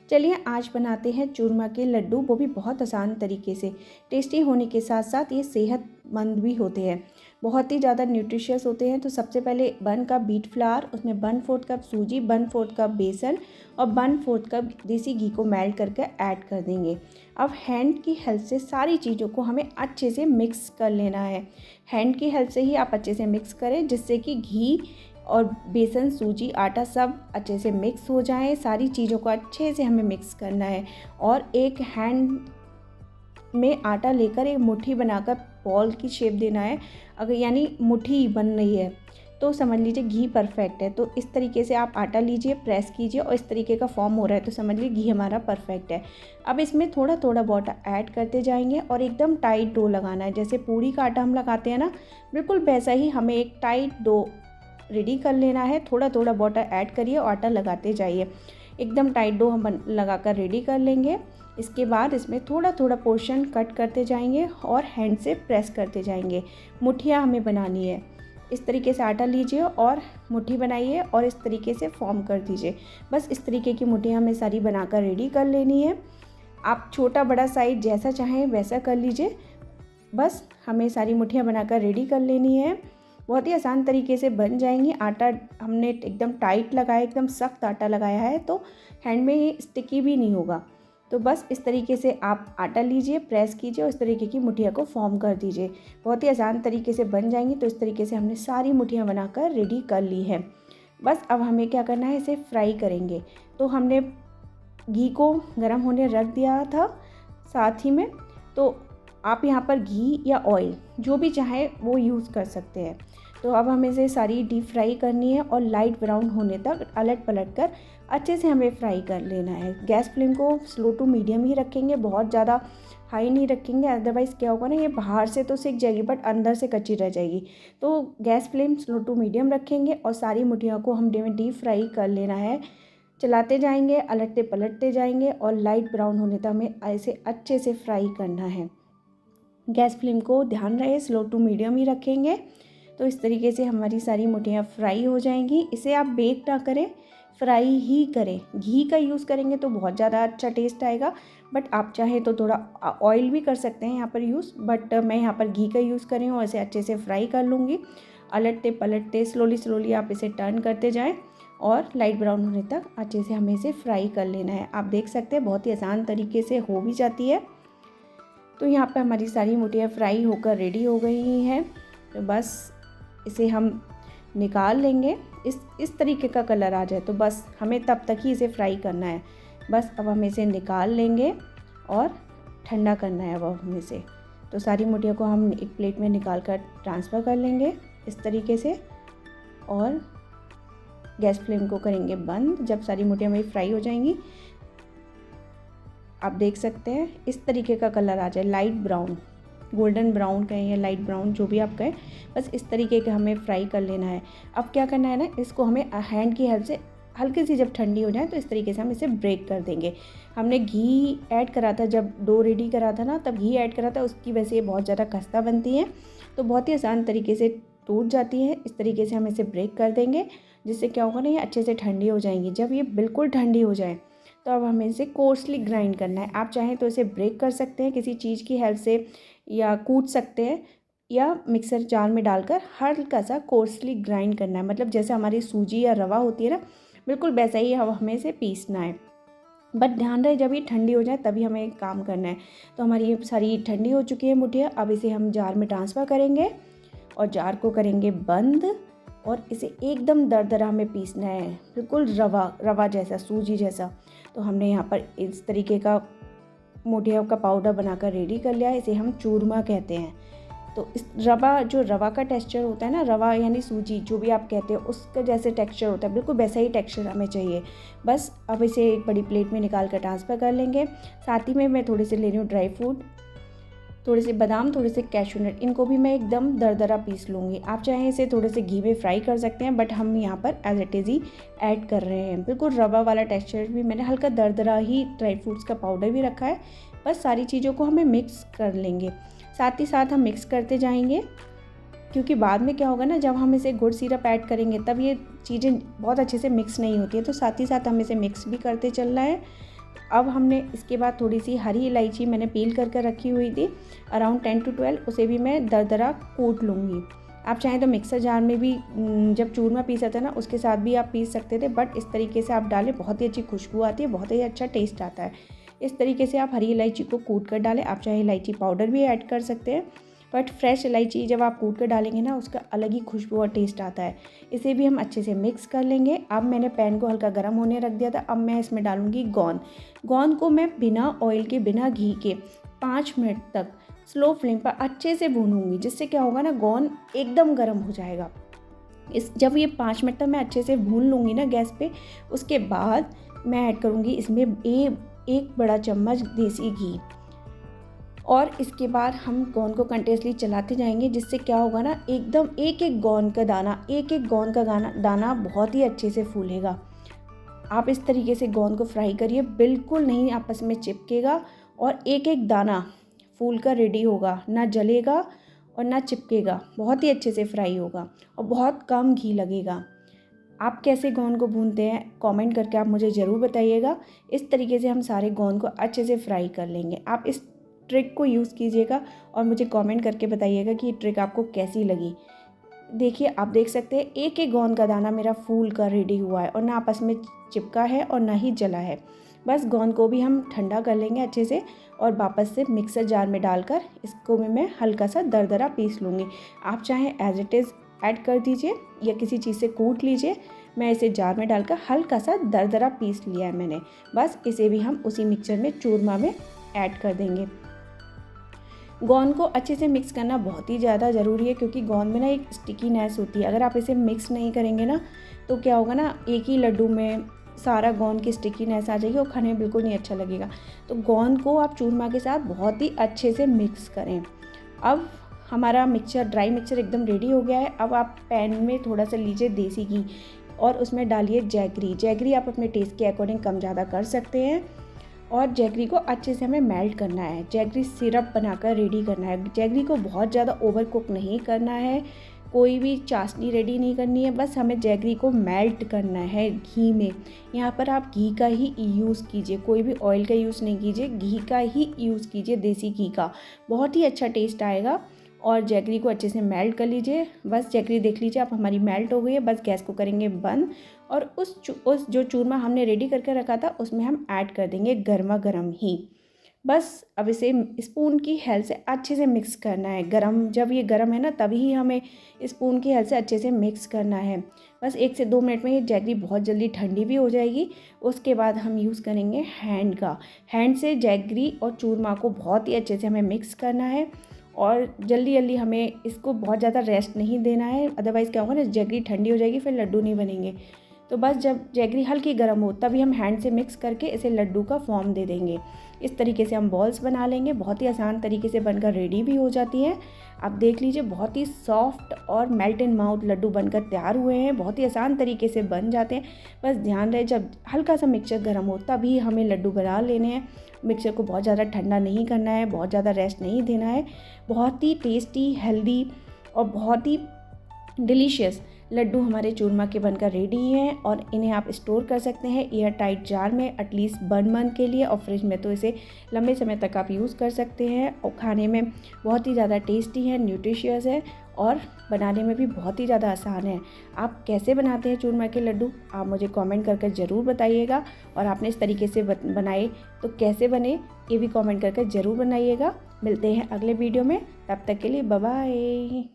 चलिए आज बनाते हैं चूरमा के लड्डू, वो भी बहुत आसान तरीके से। टेस्टी होने के साथ साथ ये सेहतमंद भी होते हैं, बहुत ही ज़्यादा न्यूट्रिशियस होते हैं। तो सबसे पहले 1 कप व्हीट फ्लावर, उसमें 1/4 कप सूजी, 1/4 कप बेसन और 1/4 कप देसी घी को मेल्ट करके ऐड कर देंगे। अब हैंड की हेल्प से सारी चीज़ों को हमें अच्छे से मिक्स कर लेना है। हैंड की हेल्प से ही आप अच्छे से मिक्स करें, जिससे कि घी और बेसन, सूजी, आटा सब अच्छे से मिक्स हो जाए। सारी चीज़ों को अच्छे से हमें मिक्स करना है और एक हैंड में आटा लेकर एक मुट्ठी बनाकर बॉल की शेप देना है। अगर यानी मुट्ठी बन रही है तो समझ लीजिए घी परफेक्ट है। तो इस तरीके से आप आटा लीजिए, प्रेस कीजिए और इस तरीके का फॉर्म हो रहा है तो समझ लीजिए घी हमारा परफेक्ट है। अब इसमें थोड़ा थोड़ा वाटर ऐड करते जाएंगे और एकदम टाइट डो लगाना है। जैसे पूड़ी का आटा हम लगाते हैं ना, बिल्कुल वैसा ही हमें एक टाइट डो रेडी कर लेना है। थोड़ा थोड़ा वाटर ऐड करिए और आटा लगाते जाइए। एकदम टाइट डो हम लगाकर रेडी कर लेंगे। इसके बाद इसमें थोड़ा थोड़ा पोर्शन कट करते जाएंगे और हैंड से प्रेस करते जाएंगे। मुट्ठियाँ हमें बनानी है। इस तरीके से आटा लीजिए और मुट्ठी बनाइए और इस तरीके से फॉर्म कर दीजिए। बस इस तरीके की मुट्ठियाँ हमें सारी बनाकर रेडी कर लेनी है। आप छोटा बड़ा साइज जैसा चाहें वैसा कर लीजिए। बस हमें सारी मुट्ठियाँ बनाकर रेडी कर लेनी है। बहुत ही आसान तरीके से बन जाएंगी। आटा हमने एकदम टाइट लगाया, एकदम सख्त आटा लगाया है तो हैंड में ये स्टिकी भी नहीं होगा। तो बस इस तरीके से आप आटा लीजिए, प्रेस कीजिए और इस तरीके की मुट्ठियाँ को फॉर्म कर दीजिए। बहुत ही आसान तरीके से बन जाएंगी। तो इस तरीके से हमने सारी मुट्ठियाँ बनाकर रेडी कर ली है। बस अब हमें क्या करना है, इसे फ्राई करेंगे। तो हमने घी को गर्म होने रख दिया था साथ ही में। तो आप यहाँ पर घी या ऑयल जो भी चाहे वो यूज़ कर सकते हैं। तो अब हमें इसे सारी डीप फ्राई करनी है और लाइट ब्राउन होने तक अलट पलट कर अच्छे से हमें फ्राई कर लेना है। गैस फ्लेम को स्लो टू मीडियम ही रखेंगे, बहुत ज़्यादा हाई नहीं रखेंगे, अदरवाइज़ क्या होगा ना, ये बाहर से तो सिक जाएगी बट अंदर से कच्ची रह जाएगी। तो gas flame slow to medium रखेंगे और सारी मुठियों को हम डीप फ्राई कर लेना है। चलाते जाएंगे, अलटते पलटते जाएंगे और लाइट ब्राउन होने तक हमें ऐसे अच्छे से फ्राई करना है। गैस फ्लेम को ध्यान रहे स्लो टू मीडियम ही रखेंगे। तो इस तरीके से हमारी सारी मुठियाँ फ्राई हो जाएंगी। इसे आप बेक ना करें, फ्राई ही करें। घी का यूज़ करेंगे तो बहुत ज़्यादा अच्छा टेस्ट आएगा, बट आप चाहें तो थोड़ा ऑयल भी कर सकते हैं यहाँ पर यूज़, बट मैं यहाँ पर घी का यूज़ कर रही हूँ। इसे अच्छे से फ्राई कर लूँगी। अलटते पलटते स्लोली आप इसे टर्न करते जाएँ और लाइट ब्राउन होने तक अच्छे से हमें इसे फ्राई कर लेना है। आप देख सकते हैं बहुत ही आसान तरीके से हो भी जाती है। तो यहाँ पे हमारी सारी मुठियाँ फ्राई होकर रेडी हो गई हैं। तो बस इसे हम निकाल लेंगे। इस तरीके का कलर आ जाए तो बस हमें तब तक ही इसे फ्राई करना है। बस अब हम इसे निकाल लेंगे और ठंडा करना है अब हमें इसे। तो सारी मुठियों को हम एक प्लेट में निकाल कर ट्रांसफ़र कर लेंगे इस तरीके से और गैस फ्लेम को करेंगे बंद। जब सारी मुठियाँ हमारी फ्राई हो जाएंगी, आप देख सकते हैं इस तरीके का कलर आ जाए, लाइट ब्राउन, गोल्डन ब्राउन कहें या लाइट ब्राउन जो भी आप कहें, बस इस तरीके का हमें फ्राई कर लेना है। अब क्या करना है ना, इसको हमें हैंड की हेल्प से हल्की सी जब ठंडी हो जाए तो इस तरीके से हम इसे ब्रेक कर देंगे। हमने घी ऐड करा था, जब डो रेडी करा था ना तब घी ऐड करा था, उसकी वजह से ये बहुत ज़्यादा खस्ता बनती है। तो बहुत ही आसान तरीके से टूट जाती है। इस तरीके से हम इसे ब्रेक कर देंगे, जिससे क्या होगा ना, ये अच्छे से ठंडी हो जाएंगी। जब ये बिल्कुल ठंडी हो जाए तो अब हमें इसे कोर्सली ग्राइंड करना है। आप चाहें तो इसे ब्रेक कर सकते हैं किसी चीज़ की हेल्प से या कूट सकते हैं, या मिक्सर जार में डालकर हल्का सा कोर्सली ग्राइंड करना है। मतलब जैसे हमारी सूजी या रवा होती है ना, बिल्कुल वैसा ही हमें इसे पीसना है। बट ध्यान रहे जब ये ठंडी हो जाए तभी हमें काम करना है। तो हमारी ये सारी ठंडी हो चुकी है मुठियाँ। अब इसे हम जार में ट्रांसफ़र करेंगे और जार को करेंगे बंद और इसे एकदम दरदरा हमें पीसना है, बिल्कुल रवा जैसा, सूजी जैसा। तो हमने यहाँ पर इस तरीके का मुठिया का पाउडर बनाकर रेडी कर लिया है। इसे हम चूरमा कहते हैं। तो इस रवा का टेक्सचर होता है ना, रवा यानी सूजी जो भी आप कहते हो, उसका जैसे टेक्सचर होता है, बिल्कुल वैसा ही टेक्सचर हमें चाहिए। बस अब इसे एक बड़ी प्लेट में निकाल कर ट्रांसफ़र कर लेंगे। साथ ही में मैं थोड़े से ले रही हूँ ड्राई फ्रूट, थोड़े से बादाम, थोड़े से कैशू नट, इनको भी मैं एकदम दरदरा पीस लूँगी। आप चाहें इसे थोड़े से घी में फ्राई कर सकते हैं, बट हम यहाँ पर एज इट इज़ ही ऐड कर रहे हैं। बिल्कुल रवा वाला टेक्सचर भी मैंने हल्का दरदरा ही ड्राई फ्रूट्स का पाउडर भी रखा है। बस सारी चीज़ों को हमें मिक्स कर लेंगे। साथ ही साथ हम मिक्स करते जाएंगे, क्योंकि बाद में क्या होगा ना, जब हम इसे गुड़ सिरप ऐड करेंगे तब ये चीज़ें बहुत अच्छे से मिक्स नहीं होती है। तो साथ ही साथ हमें इसे मिक्स भी करते चलना है। अब हमने इसके बाद थोड़ी सी हरी इलायची मैंने पील करके रखी हुई थी, अराउंड 10 to 12, उसे भी मैं दरदरा कूट लूँगी। आप चाहें तो मिक्सर जार में भी जब चूरमा पीसा था ना उसके साथ भी आप पीस सकते थे, बट इस तरीके से आप डालें, बहुत ही अच्छी खुशबू आती है, बहुत ही अच्छा टेस्ट आता है। इस तरीके से आप हरी इलायची को कूट कर डालें। आप चाहे इलायची पाउडर भी ऐड कर सकते हैं, बट फ्रेश इलायची जब आप कूट कर डालेंगे ना उसका अलग ही खुशबू और टेस्ट आता है। इसे भी हम अच्छे से मिक्स कर लेंगे। अब मैंने पैन को हल्का गर्म होने रख दिया था। अब मैं इसमें डालूँगी गोंद। गोंद को मैं बिना ऑयल के, बिना घी के 5 मिनट तक स्लो फ्लेम पर अच्छे से भूनूंगी, जिससे क्या होगा ना, गोंद एकदम गर्म हो जाएगा। जब ये 5 मिनट तक मैं अच्छे से भून लूँगी ना गैस पे, उसके बाद मैं ऐड करूँगी इसमें एक बड़ा चम्मच देसी घी, और इसके बाद हम गोंद को कंटिन्यूसली चलाते जाएंगे, जिससे क्या होगा ना, एकदम एक एक गोंद का दाना बहुत ही अच्छे से फूलेगा। आप इस तरीके से गोंद को फ्राई करिए, बिल्कुल नहीं आपस में चिपकेगा, और एक एक दाना फूल कर रेडी होगा, ना जलेगा और ना चिपकेगा, बहुत ही अच्छे से फ्राई होगा और बहुत कम घी लगेगा। आप कैसे गोंद को भूनते हैं कमेंट करके आप मुझे ज़रूर बताइएगा। इस तरीके से हम सारे गोंद को अच्छे से फ्राई कर लेंगे। आप इस ट्रिक को यूज़ कीजिएगा और मुझे कमेंट करके बताइएगा कि ये ट्रिक आपको कैसी लगी। देखिए, आप देख सकते हैं एक एक गोंद का दाना मेरा फूल कर रेडी हुआ है और ना आपस में चिपका है और ना ही जला है। बस गोंद को भी हम ठंडा कर लेंगे अच्छे से, और वापस से मिक्सर जार में डालकर इसको भी मैं हल्का सा दरदरा पीस लूँगी। आप चाहें एज इट इज़ ऐड कर दीजिए या किसी चीज़ से कूट लीजिए। मैं इसे जार में डालकर हल्का सा दरदरा पीस लिया है मैंने। बस इसे भी हम उसी मिक्सचर में, चूरमा में ऐड कर देंगे। गोंद को अच्छे से मिक्स करना बहुत ही ज़्यादा ज़रूरी है, क्योंकि गोंद में ना एक स्टिकीनेस होती है। अगर आप इसे मिक्स नहीं करेंगे ना तो क्या होगा ना, एक ही लड्डू में सारा गोंद की स्टिकीनेस आ जाएगी और खाने में बिल्कुल नहीं अच्छा लगेगा। तो गोंद को आप चूरमा के साथ बहुत ही अच्छे से मिक्स करें। अब हमारा ड्राई मिक्सचर एकदम रेडी हो गया है। अब आप पैन में थोड़ा सा लीजिए देसी घी और उसमें डालिए जैगरी। जैगरी आप अपने टेस्ट के अकॉर्डिंग कम ज़्यादा कर सकते हैं, और जैगरी को अच्छे से हमें मेल्ट करना है। जैगरी सिरप बनाकर रेडी करना है। जैगरी को बहुत ज़्यादा ओवर कुक नहीं करना है, कोई भी चाशनी रेडी नहीं करनी है, बस हमें जैगरी को मेल्ट करना है घी में। यहाँ पर आप घी का ही यूज़ कीजिए, कोई भी ऑयल का यूज़ नहीं कीजिए, घी का ही यूज़ कीजिए, देसी घी का, बहुत ही अच्छा टेस्ट आएगा। और जैगरी को अच्छे से मेल्ट कर लीजिए। बस जैगरी देख लीजिए आप हमारी मेल्ट हो गई है। बस गैस को करेंगे बंद, और उस जो चूरमा हमने रेडी करके रखा था उसमें हम ऐड कर देंगे गर्मा गर्म ही। बस अब इसे स्पून की हेल्प से अच्छे से मिक्स करना है। जब ये गर्म है ना तभी ही हमें स्पून की हेल्प से अच्छे से मिक्स करना है। बस 1 से 2 मिनट में ये जैगरी बहुत जल्दी ठंडी भी हो जाएगी। उसके बाद हम यूज़ करेंगे हैंड से जैगरी और चूरमा को बहुत ही अच्छे से हमें मिक्स करना है, और जल्दी जल्दी हमें इसको बहुत ज़्यादा रेस्ट नहीं देना है, अदरवाइज़ क्या होगा ना, जैगरी ठंडी हो जाएगी, फिर लड्डू नहीं बनेंगे। तो बस जब जैगरी हल्की गर्म हो तभी हम हैंड से मिक्स करके इसे लड्डू का फॉर्म दे देंगे। इस तरीके से हम बॉल्स बना लेंगे। बहुत ही आसान तरीके से बनकर रेडी भी हो जाती हैं। आप देख लीजिए, बहुत ही सॉफ्ट और मेल्ट इन माउथ लड्डू बनकर तैयार हुए हैं। बहुत ही आसान तरीके से बन जाते हैं। बस ध्यान रहे जब हल्का सा मिक्सचर गर्म हो तभी हमें लड्डू बना लेने हैं। मिक्सचर को बहुत ज़्यादा ठंडा नहीं करना है, बहुत ज़्यादा रेस्ट नहीं देना है। बहुत ही टेस्टी, हेल्दी और बहुत ही डिलीशियस लड्डू हमारे चूरमा के बनकर रेडी हैं, और इन्हें आप स्टोर कर सकते हैं एयर टाइट जार में एटलीस्ट 1 मंथ के लिए, और फ्रिज में तो इसे लंबे समय तक आप यूज़ कर सकते हैं। और खाने में बहुत ही ज़्यादा टेस्टी है, न्यूट्रिशियस है, और बनाने में भी बहुत ही ज़्यादा आसान है। आप कैसे बनाते हैं चूरमा के लड्डू आप मुझे कमेंट करके ज़रूर बताइएगा, और आपने इस तरीके से बनाए तो कैसे बने ये भी कमेंट करके ज़रूर बनाइएगा। मिलते हैं अगले वीडियो में, तब तक के लिए बाय बाय।